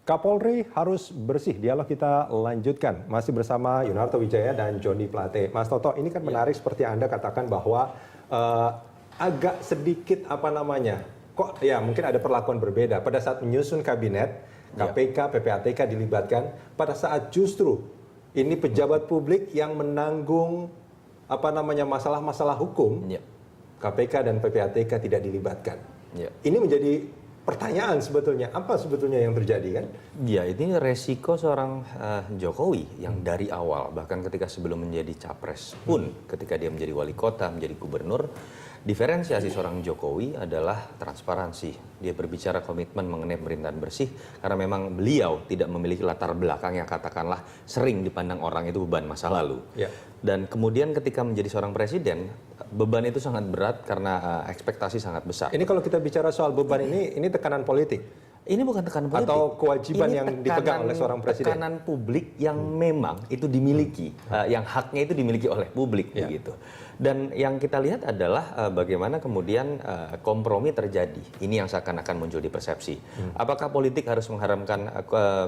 Kapolri harus bersih. Dialog kita lanjutkan. Masih bersama Yunarto Wijaya dan Joni Plate. Mas Toto, ini kan menarik seperti Anda katakan bahwa agak sedikit kok ya mungkin ada perlakuan berbeda pada saat menyusun kabinet. KPK, PPATK dilibatkan pada saat justru ini pejabat publik yang menanggung masalah-masalah hukum. KPK dan PPATK tidak dilibatkan. Ini menjadi pertanyaan sebetulnya, apa sebetulnya yang terjadi kan? Ya, ini resiko seorang Jokowi yang dari awal, bahkan ketika sebelum menjadi capres pun, ketika dia menjadi wali kota, menjadi gubernur, diferensiasi seorang Jokowi adalah transparansi. Dia berbicara komitmen mengenai pemerintahan bersih karena memang beliau tidak memiliki latar belakang yang katakanlah sering dipandang orang itu beban masa lalu. Dan kemudian ketika menjadi seorang presiden, beban itu sangat berat karena ekspektasi sangat besar. Ini kalau kita bicara soal beban ini tekanan politik. Ini bukan tekanan politik. Atau kewajiban yang dipegang oleh seorang presiden. Tekanan publik yang memang itu dimiliki, yang haknya itu dimiliki oleh publik begitu. Dan yang kita lihat adalah bagaimana kemudian kompromi terjadi. Ini yang seakan-akan muncul di persepsi. Apakah politik harus mengharamkan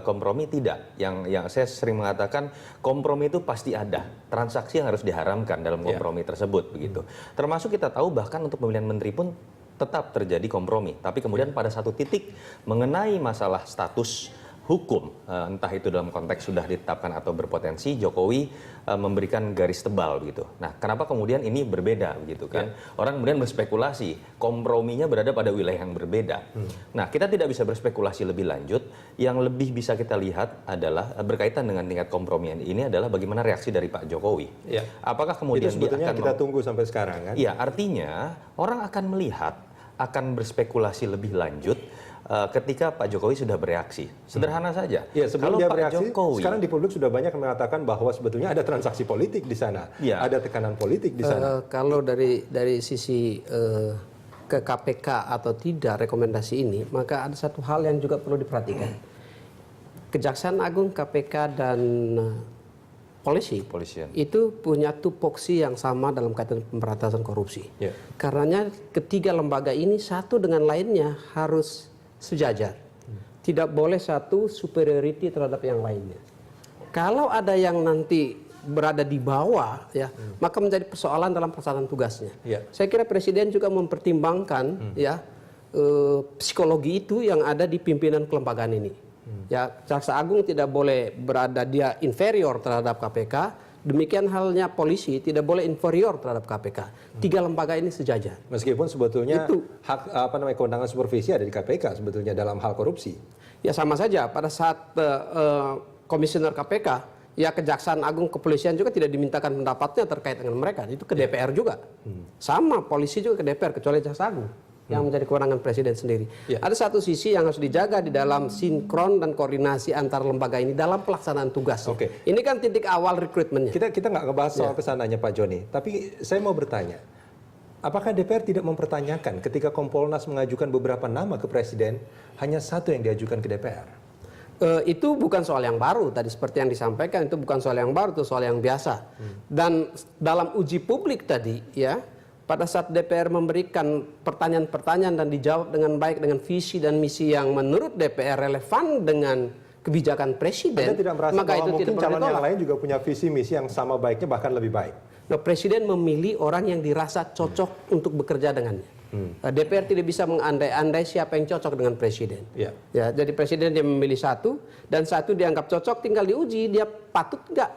kompromi? Tidak. Yang saya sering mengatakan kompromi itu pasti ada. Transaksi yang harus diharamkan dalam kompromi tersebut begitu. Termasuk kita tahu bahkan untuk pemilihan menteri pun tetap terjadi kompromi, tapi kemudian pada satu titik mengenai masalah status hukum, entah itu dalam konteks sudah ditetapkan atau berpotensi, Jokowi memberikan garis tebal begitu. Nah, kenapa kemudian ini berbeda begitu kan? Orang kemudian berspekulasi, komprominya berada pada wilayah yang berbeda. Nah, kita tidak bisa berspekulasi lebih lanjut. Yang lebih bisa kita lihat adalah berkaitan dengan tingkat kompromi ini adalah bagaimana reaksi dari Pak Jokowi. Apakah kemudian itu sebetulnya kita tunggu sampai sekarang kan? Iya, artinya orang akan melihat, akan berspekulasi lebih lanjut ketika Pak Jokowi sudah bereaksi. Sederhana saja. Ya, sebelum kalau dia Pak bereaksi, Jokowi, sekarang di publik sudah banyak yang mengatakan bahwa sebetulnya ada transaksi politik di sana, ada tekanan politik di sana. Kalau dari sisi ke KPK atau tidak rekomendasi ini, maka ada satu hal yang juga perlu diperhatikan. Kejaksaan Agung, KPK dan Polisian itu punya tupoksi yang sama dalam kaitan pemberantasan korupsi. Karenanya ketiga lembaga ini satu dengan lainnya harus sejajar. Tidak boleh satu superiority terhadap yang lainnya. Kalau ada yang nanti berada di bawah, maka menjadi persoalan dalam pelaksanaan tugasnya. Saya kira Presiden juga mempertimbangkan psikologi itu yang ada di pimpinan kelembagaan ini. Jaksa Agung tidak boleh berada dia inferior terhadap KPK, demikian halnya polisi tidak boleh inferior terhadap KPK. Tiga lembaga ini sejajar. Meskipun sebetulnya hak kewenangan supervisi ada di KPK sebetulnya dalam hal korupsi. Ya sama saja pada saat komisioner KPK, ya Kejaksaan Agung, Kepolisian juga tidak dimintakan pendapatnya terkait dengan mereka. Itu ke DPR juga. Sama polisi juga ke DPR kecuali Jaksa Agung yang menjadi kewenangan presiden sendiri. Ada satu sisi yang harus dijaga di dalam sinkron dan koordinasi antar lembaga ini dalam pelaksanaan tugas. Ini kan titik awal rekrutmennya. Kita nggak ngebahas soal kesananya Pak Joni, tapi saya mau bertanya, apakah DPR tidak mempertanyakan ketika Kompolnas mengajukan beberapa nama ke presiden, hanya satu yang diajukan ke DPR? Itu bukan soal yang baru tadi seperti yang disampaikan, itu bukan soal yang baru, itu soal yang biasa. Dan dalam uji publik tadi pada saat DPR memberikan pertanyaan-pertanyaan dan dijawab dengan baik dengan visi dan misi yang menurut DPR relevan dengan kebijakan presiden, Anda tidak merasa maka bahwa itu mungkin tidak calon boleh yang ditolak. lain juga punya visi misi yang sama baiknya bahkan lebih baik? Nah, presiden memilih orang yang dirasa cocok untuk bekerja dengannya. DPR tidak bisa mengandai-andai siapa yang cocok dengan presiden. Jadi presiden dia memilih satu dan satu dianggap cocok, tinggal diuji dia patut nggak,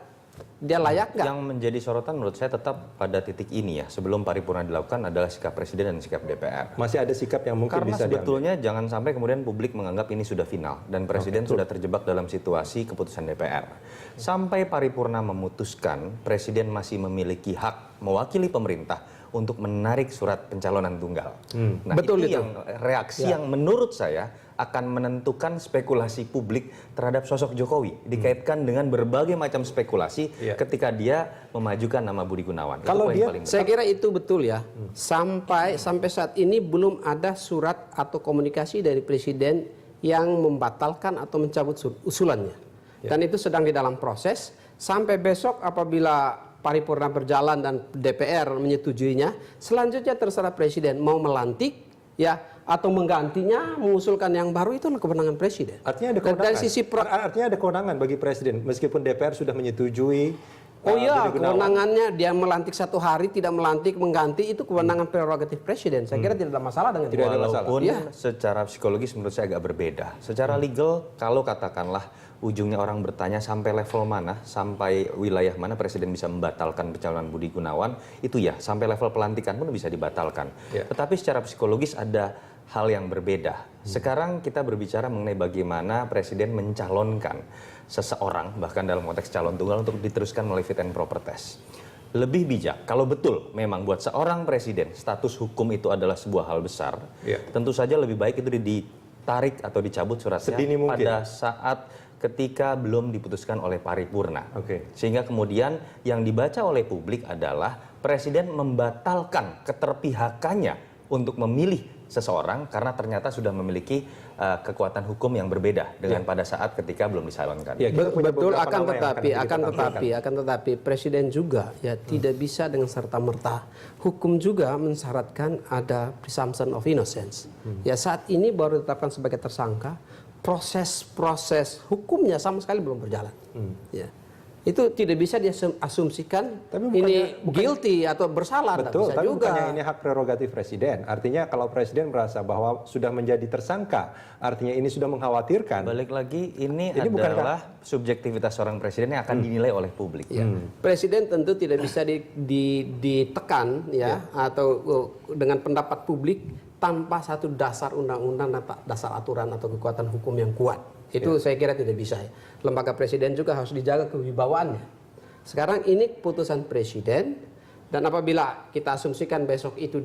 dia layak nggak. yang menjadi sorotan menurut saya tetap pada titik ini sebelum paripurna dilakukan adalah sikap presiden dan sikap DPR. Masih ada sikap yang mungkin Karena bisa sebetulnya jangan sampai kemudian publik menganggap ini sudah final dan presiden sudah terjebak dalam situasi keputusan DPR. Sampai paripurna memutuskan, presiden masih memiliki hak mewakili pemerintah untuk menarik surat pencalonan tunggal. Nah, Betul itu. yang reaksi yang menurut saya akan menentukan spekulasi publik terhadap sosok Jokowi, dikaitkan dengan berbagai macam spekulasi ketika dia memajukan nama Budi Gunawan. Kalau dia, saya kira itu betul sampai saat ini belum ada surat atau komunikasi dari presiden yang membatalkan atau mencabut usulannya. Dan itu sedang di dalam proses. Sampai besok apabila paripurna berjalan dan DPR menyetujuinya, selanjutnya terserah presiden mau melantik ya, atau menggantinya, mengusulkan yang baru, itu adalah kewenangan presiden. Artinya ada Dan kewenangan. dari sisi Artinya ada kewenangan bagi presiden meskipun DPR sudah menyetujui. Oh iya, Budi Gunawan. kewenangannya dia melantik 1 hari, tidak melantik, mengganti, itu kewenangan prerogatif presiden. Saya kira tidak ada masalah dengan itu. Tidak ada masalah. Walaupun Iya. secara psikologis menurut saya agak berbeda. Secara legal, kalau katakanlah ujungnya orang bertanya sampai level mana, sampai wilayah mana presiden bisa membatalkan pencalonan Budi Gunawan, itu ya, sampai level pelantikan pun bisa dibatalkan. Ya. Tetapi secara psikologis ada hal yang berbeda. Sekarang kita berbicara mengenai bagaimana presiden mencalonkan seseorang, bahkan dalam konteks calon tunggal, untuk diteruskan melalui fit and proper test. Lebih bijak, kalau betul memang buat seorang presiden status hukum itu adalah sebuah hal besar, Ya. tentu saja lebih baik itu ditarik atau dicabut suratnya Sedini mungkin. pada saat ketika belum diputuskan oleh paripurna. Oke. Sehingga kemudian yang dibaca oleh publik adalah presiden membatalkan keterpihakannya untuk memilih seseorang karena ternyata sudah memiliki kekuatan hukum yang berbeda dengan pada saat ketika belum disalonkan. Ya, kita punya Betul, beberapa akan nama yang tetapi, kita tampilkan. presiden juga ya tidak bisa dengan serta merta. Hukum juga mensyaratkan ada presumption of innocence. Ya, saat ini baru ditetapkan sebagai tersangka, proses hukumnya sama sekali belum berjalan. Ya. Itu tidak bisa diasumsikan Tapi ini guilty atau bersalah. Tak Betul, bisa tapi juga. bukannya ini hak prerogatif presiden. Artinya kalau presiden merasa bahwa sudah menjadi tersangka, artinya ini sudah mengkhawatirkan. Balik lagi, ini bukankah- adalah subjektivitas seorang presiden yang akan dinilai oleh publik. Ya. Presiden tentu tidak bisa ditekan ya, atau dengan pendapat publik tanpa satu dasar undang-undang, dasar aturan atau kekuatan hukum yang kuat. Itu saya kira tidak bisa. Ya. Lembaga presiden juga harus dijaga kewibawaannya. Sekarang ini keputusan presiden, dan apabila kita asumsikan besok itu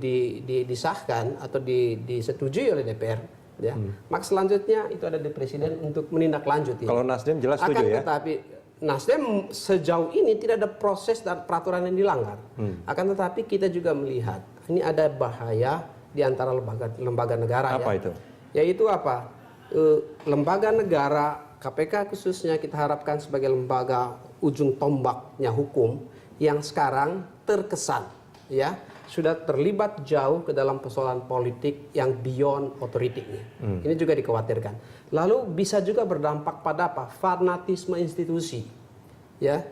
disahkan atau disetujui oleh DPR, ya, maka selanjutnya itu ada di presiden untuk menindaklanjuti. Kalau Nasdem jelas setuju ya. Tetapi Nasdem sejauh ini tidak ada proses dan peraturan yang dilanggar. Akan tetapi kita juga melihat ini ada bahaya di antara lembaga negara. Apa ya. itu? Yaitu apa? Lembaga negara, KPK khususnya kita harapkan sebagai lembaga ujung tombaknya hukum yang sekarang terkesan ya sudah terlibat jauh ke dalam persoalan politik yang beyond authority-nya. Ini juga dikhawatirkan. Lalu bisa juga berdampak pada apa? Fanatisme institusi. Ya.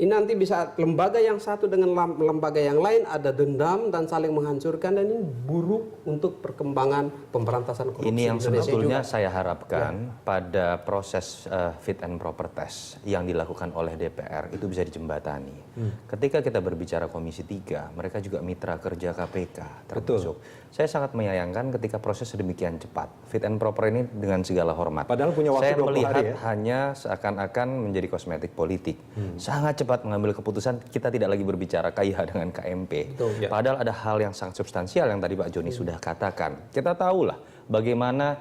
Ini nanti bisa lembaga yang satu dengan lembaga yang lain ada dendam dan saling menghancurkan, dan ini buruk untuk perkembangan pemberantasan korupsi Ini yang di Indonesia sebetulnya juga. saya harapkan pada proses fit and proper test yang dilakukan oleh DPR itu bisa dijembatani. Ketika kita berbicara Komisi 3, mereka juga mitra kerja KPK termasuk. Saya sangat menyayangkan ketika proses sedemikian cepat. Fit and proper ini dengan segala hormat. Padahal punya waktu saya 20 melihat hari ya. hanya seakan-akan menjadi kosmetik politik. Sangat cepat mengambil keputusan, kita tidak lagi berbicara KIH dengan KMP. Betul. Ya. Padahal ada hal yang sangat substansial yang tadi Pak Joni sudah katakan. Kita tahulah bagaimana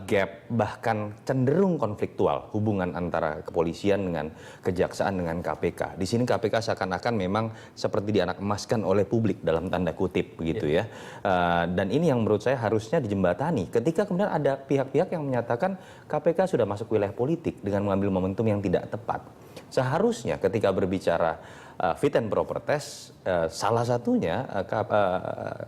gap, bahkan cenderung konfliktual hubungan antara kepolisian dengan kejaksaan dengan KPK. Di sini KPK seakan-akan memang seperti dianak emaskan oleh publik dalam tanda kutip begitu ya. Dan ini yang menurut saya harusnya dijembatani. Ketika kemudian ada pihak-pihak yang menyatakan KPK sudah masuk wilayah politik dengan mengambil momentum yang tidak tepat. Seharusnya ketika berbicara fit and proper test, salah satunya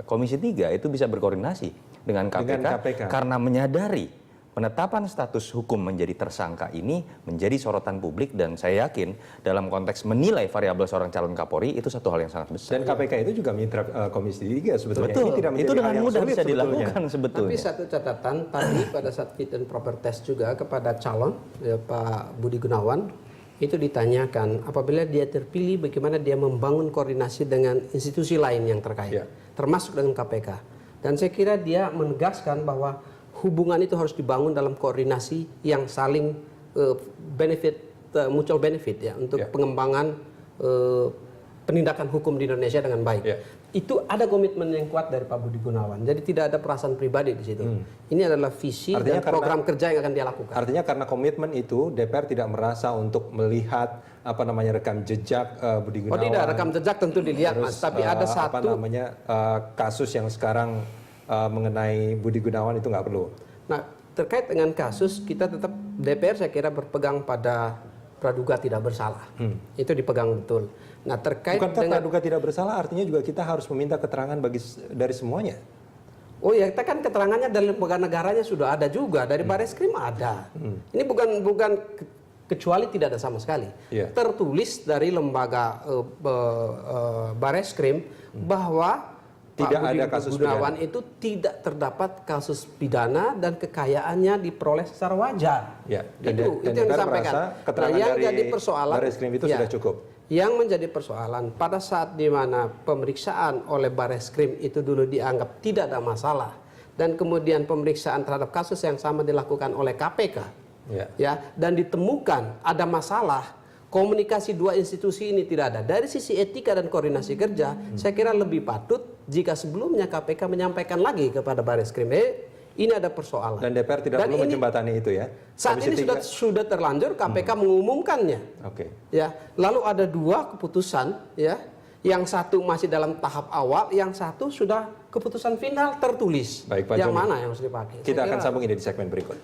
Komisi 3 itu bisa berkoordinasi dengan KPK, karena menyadari penetapan status hukum menjadi tersangka ini menjadi sorotan publik, dan saya yakin dalam konteks menilai variabel seorang calon Kapolri itu satu hal yang sangat besar. Dan KPK itu juga mitra Komisi 3 sebetulnya. Betul, Ini tidak menjadi itu dengan hal yang mudah sulit bisa sebetulnya. dilakukan sebetulnya. Tapi satu catatan tadi pada saat fit and proper test juga kepada calon ya, Pak Budi Gunawan itu ditanyakan apabila dia terpilih bagaimana dia membangun koordinasi dengan institusi lain yang terkait, Ya. termasuk dengan KPK. Dan saya kira dia menegaskan bahwa hubungan itu harus dibangun dalam koordinasi yang saling mutual benefit ya untuk Ya. pengembangan penindakan hukum di Indonesia dengan baik. Ya. Itu ada komitmen yang kuat dari Pak Budi Gunawan. Jadi tidak ada perasaan pribadi di situ. Ini adalah visi Artinya dan program kerja yang akan dia lakukan. Artinya karena komitmen itu DPR tidak merasa untuk melihat rekam jejak Budi Gunawan. Oh tidak, rekam jejak tentu dilihat Terus, Mas. Tapi ada satu kasus yang sekarang mengenai Budi Gunawan itu nggak perlu. Nah, terkait dengan kasus kita tetap DPR saya kira berpegang pada praduga tidak bersalah. Itu dipegang betul. Nah, terkait Bukankah dengan praduga tidak bersalah artinya juga kita harus meminta keterangan dari semuanya? Oh ya, kita kan keterangannya dari lembaga negaranya sudah ada juga, dari Bareskrim ada. Ini bukan kecuali tidak ada sama sekali. Tertulis dari lembaga Bareskrim bahwa tidak Pak ada Budi kasus Gunawan pidana. itu tidak terdapat kasus pidana dan kekayaannya diperoleh secara wajar. Ya, Itu yang DPR disampaikan. merasa keterangan yang dari jadi persoalan Bareskrim itu ya, sudah cukup. Yang menjadi persoalan pada saat di mana pemeriksaan oleh Bareskrim itu dulu dianggap tidak ada masalah dan kemudian pemeriksaan terhadap kasus yang sama dilakukan oleh KPK, ya, dan ditemukan ada masalah. Komunikasi dua institusi ini tidak ada. Dari sisi etika dan koordinasi kerja, saya kira lebih patut jika sebelumnya KPK menyampaikan lagi kepada Bareskrim, ini ada persoalan. Dan DPR tidak perlu menjembatani itu ya. Saat ini sudah terlanjur KPK mengumumkannya. Ya, lalu ada dua keputusan, ya, yang satu masih dalam tahap awal, yang satu sudah keputusan final tertulis. Baik, Pak yang Joni. mana yang harus dipakai? Kita akan sambung ini di segmen berikut.